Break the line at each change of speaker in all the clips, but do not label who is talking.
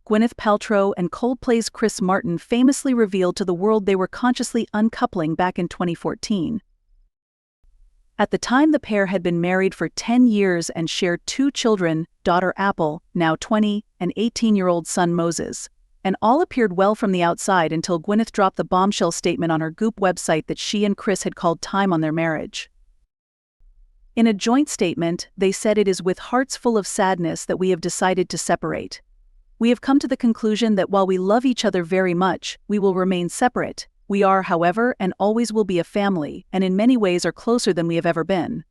Gwyneth Paltrow and Coldplay's Chris Martin famously revealed to the world they were consciously uncoupling back in 2014. At the time, the pair had been married for 10 years and shared 2 children, daughter Apple, now 20, and 18-year-old son Moses. And all appeared well from the outside until Gwyneth dropped the bombshell statement on her Goop website that she and Chris had called time on their marriage. In a joint statement, they said, "It is with hearts full of sadness that we have decided to separate. We have come to the conclusion that while we love each other very much, we will remain separate. We are, however, and always will be a family, and in many ways are closer than we have ever been."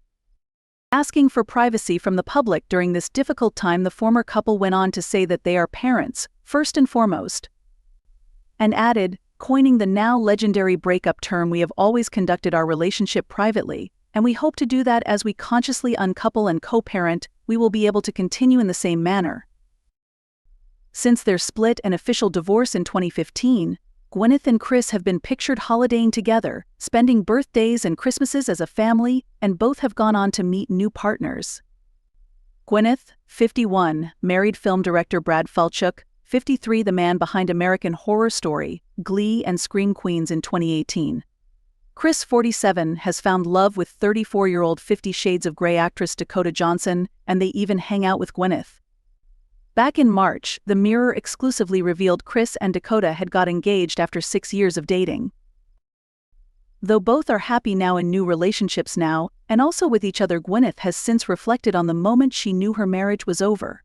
Asking for privacy from the public during this difficult time, the former couple went on to say that they are parents, first and foremost. And added, coining the now legendary breakup term, "We have always conducted our relationship privately, and we hope to do that as we consciously uncouple and co-parent, we will be able to continue in the same manner." Since their split and official divorce in 2015, Gwyneth and Chris have been pictured holidaying together, spending birthdays and Christmases as a family, and both have gone on to meet new partners. Gwyneth, 51, married film director Brad Falchuk, 53, the man behind American Horror Story, Glee, and Scream Queens in 2018. Chris, 47, has found love with 34-year-old 50 Shades of Grey actress Dakota Johnson, and they even hang out with Gwyneth. Back in March, The Mirror exclusively revealed Chris and Dakota had got engaged after 6 years of dating. Though both are happy now in new relationships now, and also with each other, Gwyneth has since reflected on the moment she knew her marriage was over.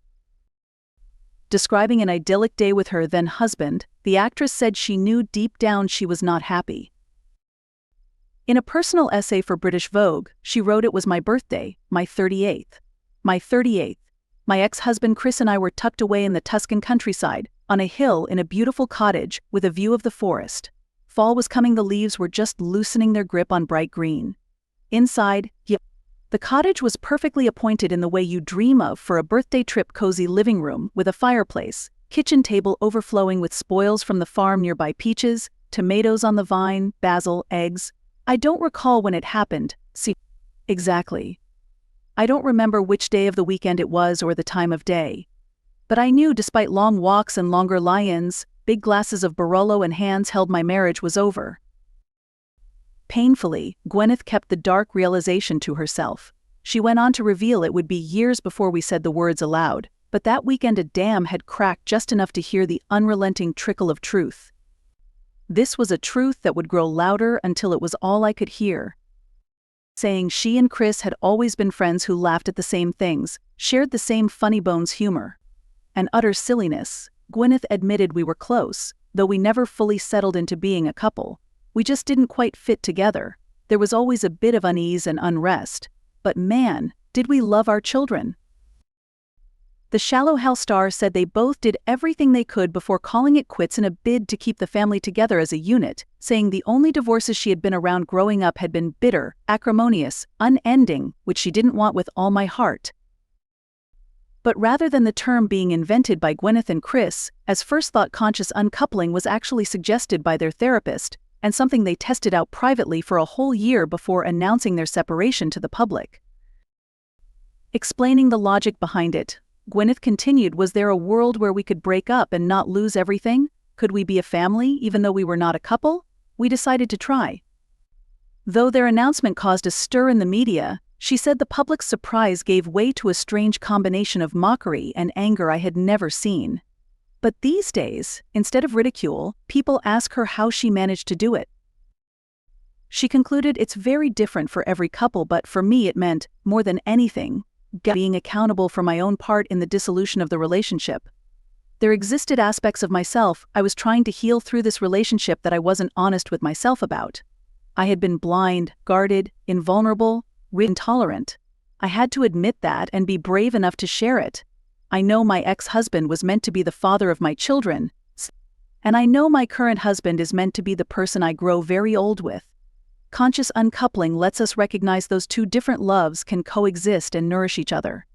Describing an idyllic day with her then husband, the actress said she knew deep down she was not happy. In a personal essay for British Vogue, she wrote, "It was my birthday, my 38th. My 38th. My ex-husband Chris and I were tucked away in the Tuscan countryside, on a hill in a beautiful cottage, with a view of the forest. Fall was coming, the leaves were just loosening their grip on bright green. Inside, the cottage was perfectly appointed in the way you dream of for a birthday trip: cozy living room with a fireplace, kitchen table overflowing with spoils from the farm nearby, peaches, tomatoes on the vine, basil, eggs. I don't recall when it happened, exactly. I don't remember which day of the weekend it was or the time of day. But I knew, despite long walks and longer lie-ins, big glasses of Barolo and hands held, my marriage was over." Painfully, Gwyneth kept the dark realization to herself. She went on to reveal it would be years before we said the words aloud, but that weekend a dam had cracked just enough to hear the unrelenting trickle of truth. This was a truth that would grow louder until it was all I could hear. Saying she and Chris had always been friends who laughed at the same things, shared the same funny bones humor. And utter silliness, Gwyneth admitted, "We were close, though we never fully settled into being a couple. We just didn't quite fit together. There was always a bit of unease and unrest. But man, did we love our children." The Shallow Hal star said they both did everything they could before calling it quits in a bid to keep the family together as a unit, saying the only divorces she had been around growing up had been bitter, acrimonious, unending, which she didn't want with all my heart. But rather than the term being invented by Gwyneth and Chris, as first thought, conscious uncoupling was actually suggested by their therapist, and something they tested out privately for a whole year before announcing their separation to the public. Explaining the logic behind it, Gwyneth continued, "Was there a world where we could break up and not lose everything? Could we be a family even though we were not a couple? We decided to try." Though their announcement caused a stir in the media, she said the public's surprise gave way to a strange combination of mockery and anger I had never seen. But these days, instead of ridicule, people ask her how she managed to do it. She concluded, "It's very different for every couple, but for me it meant, more than anything, being accountable for my own part in the dissolution of the relationship. There existed aspects of myself I was trying to heal through this relationship that I wasn't honest with myself about. I had been blind, guarded, invulnerable, intolerant. I had to admit that and be brave enough to share it. I know my ex-husband was meant to be the father of my children, and I know my current husband is meant to be the person I grow very old with. Conscious uncoupling lets us recognize those two different loves can coexist and nourish each other."